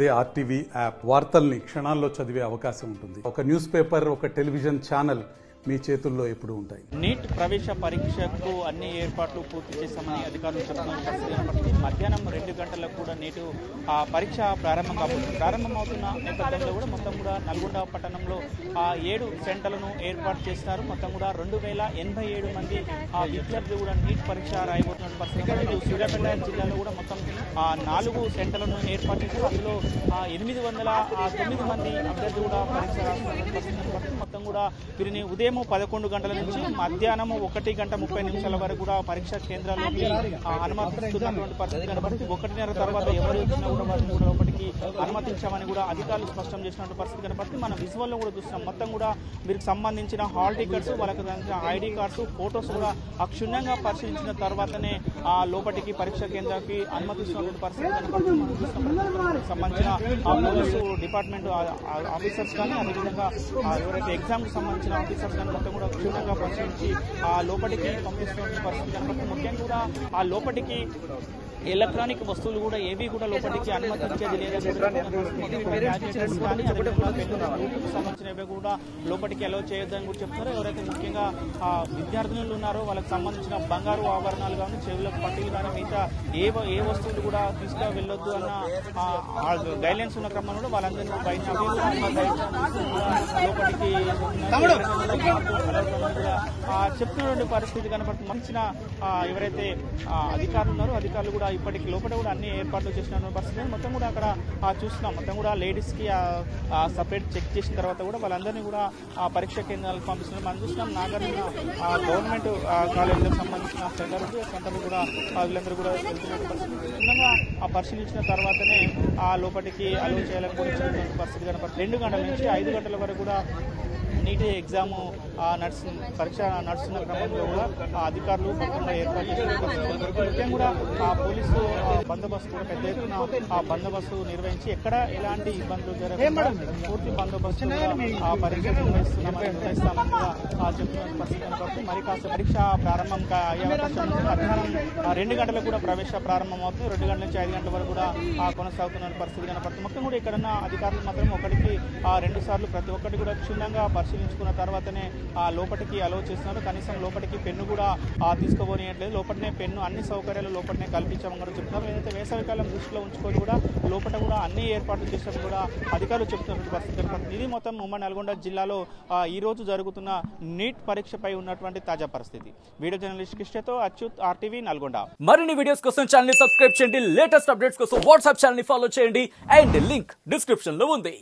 అదే RTV app వార్తల్ని క్షణాల్లో చదివే అవకాశం ఉంటుంది. ఒక న్యూస్ పేపర్, ఒక టెలివిజన్ ఛానల్ మీ చేతుల్లో ఎప్పుడు ఉంటాయి. నీట్ ప్రవేశ పరీక్షకు అన్ని ఏర్పాట్లు పూర్తి చేశామని అధికారులు చెప్తున్నారు. మధ్యాహ్నం 2 గంటలకు కూడా నేటి పరీక్ష ప్రారంభమవుతున్న నేపథ్యంలో కూడా మొత్తం కూడా నల్గొండ పట్టణంలో 7 సెంటర్లను ఏర్పాటు చేస్తున్నారు. మొత్తం కూడా 2087 మంది విద్యార్థులు కూడా నీట్ పరీక్ష రాయబోతున్న పరిస్థితి. సూర్యాపేట జిల్లాలో కూడా మొత్తం 4 సెంటర్లను ఏర్పాటు చేశారు. అందులో 809 మంది అభ్యర్థులు కూడా పరీక్ష రాస్తున్న పరిస్థితి. మొత్తం కూడా వీరిని ఉదయం 11 గంటల నుంచి మధ్యాహ్నం 1 గంట 30 నిమిషాల వరకు కూడా పరీక్షా కేంద్రాల్లోకి అనుమతిస్తున్నటువంటి పరిస్థితి కనబడుతుంది. 1:30 తర్వాత ఎవరు వచ్చినా కూడా వారిని కూడా లోపలికి అనుమతించామని కూడా అధికారులు స్పష్టం చేసినటువంటి పరిస్థితి కనబడుతుంది. మనం విజువల్లో కూడా చూస్తున్నాం. మొత్తం కూడా వీరికి సంబంధించిన హాల్ టికెట్స్, వాళ్ళకి సంబంధించిన ఐడి కార్డ్స్, ఫోటోస్ కూడా క్షుణ్ణంగా పరిశీలించిన తర్వాతనే లోపలికి పరీక్షా కేంద్రానికి అనుమతిస్తున్నటువంటి పరిస్థితి కనబడుతుంది. సంబంధించిన పోలీసు డిపార్ట్మెంట్ ఆఫీసర్స్ కానీ అదేవిధంగా ఎవరైతే ఎగ్జామ్ కి సంబంధించిన ఆఫీసర్స్ మొత్తం కూడా క్షుణ్ణంగా పరిశీలించి లోపలికి పంపిస్తున్న పరిస్థితి కనబడుతుంది. ముఖ్యంగా కూడా లోపలికి ఎలక్ట్రానిక్ వస్తువులు కూడా ఏవి కూడా లోపలికి అనుమతించేది లేదని సంబంధించినవి కూడా లోపలికి అలౌ చేయొద్దని కూడా చెప్తున్నారు. ఎవరైతే ముఖ్యంగా విద్యార్థినులు ఉన్నారో వాళ్ళకి సంబంధించిన బంగారు ఆభరణాలు కానీ, చెవులకు పట్టీలు కానీ, మిగతా ఏ వస్తువులు కూడా తీసుకు వెళ్ళొద్దు అన్న గైడ్లైన్స్ ఉన్న క్రమంలో వాళ్ళందరినీ బయట లోపలికి చెప్తున్నటువంటి పరిస్థితి కనపడుతుంది. మంచిన ఎవరైతే అధికారులు ఉన్నారో అధికారులు కూడా ఇప్పటికి లోపల కూడా అన్ని ఏర్పాట్లు చేసిన పరిస్థితి. మొత్తం కూడా అక్కడ చూస్తున్నాం. మొత్తం కూడా లేడీస్ కి సపరేట్ చెక్ చేసిన తర్వాత కూడా వాళ్ళందరినీ కూడా పరీక్షా కేంద్రాలకు పంపిస్తున్నారు. మనం చూస్తున్నాం నాగార్జున గవర్నమెంట్ కాలేజీలకు సంబంధించిన సెంటర్ కూడా వీళ్ళందరూ కూడా వెళ్తున్న పరిస్థితి. పరిశీలించిన తర్వాతనే లోపలికి అలౌ చేయాలని కూడా చెప్తున్న పరిస్థితి కనపడుతుంది. 2 గంటల నుంచి 5 గంటల వరకు కూడా నీటి ఎగ్జామ్ పరీక్ష నడుస్తున్న క్రమంలో కూడా అధికారులు మొత్తంగా ఏర్పాటు చేసిన ముఖ్యంగా కూడా పోలీసు బందోబస్తు కూడా పెద్ద ఎత్తున బందోబస్తు నిర్వహించి ఎక్కడ ఎలాంటి ఇబ్బందులు జరగకుండా పూర్తి బందోబస్తు పరీక్ష నిర్వహిస్తామని కూడా చెప్తున్న పరిస్థితి కనపడుతుంది. మరి కాస్త పరీక్ష ప్రారంభం అయ్యే అవకాశం ఉంది. మధ్యాహ్నం 2 గంటలకు కూడా ప్రవేశ ప్రారంభం అవుతుంది. 2 గంటల నుంచి 5 గంటల వరకు కూడా కొనసాగుతున్న పరిస్థితి కనపడుతుంది. మొత్తం కూడా ఇక్కడున్న అధికారులు మాత్రం 1-2 సార్లు ప్రతి ఒక్కటి కూడా క్షుణ్ణంగా పరిశీలించుకున్న తర్వాతనే లోపలికి అలౌ చేస్తున్నారు. కనీసం లోపలికి పెన్ను కూడా తీసుకోబోనియట్లేదు. లోపలనే పెన్ను అన్ని సౌకర్యాలు లోపలనే కల్పించామని కూడా చెప్తున్నారు. ఏదైతే వేసవికాలం దృష్టిలో ఉంచుకొని కూడా లోపల కూడా అన్ని ఏర్పాట్లు చేసినట్టు కూడా అధికారులు చెప్తున్నటువంటి పరిస్థితి కనపడుతుంది. ఇది మొత్తం ఉమ్మడి నల్గొండ జిల్లాలో ఈ రోజు జరుగుతున్న నీట్ పరీక్షపై ఉన్నటువంటి తాజా పరిస్థితి. వీడియో జర్నలిస్ట్ కృష్ణతో అచ్యుత్, ఆర్టీవీ నల్గొండ. మరిన్ని వీడియోస్ కోసం ఛానల్ ని సబ్స్క్రైబ్ చేయండి. లేటెస్ట్ అప్డేట్స్ కోసం వాట్సాప్ ఛానల్ ని ఫాలో చేయండి. అండ్ లింక్ డిస్క్రిప్షన్ లో ఉంది.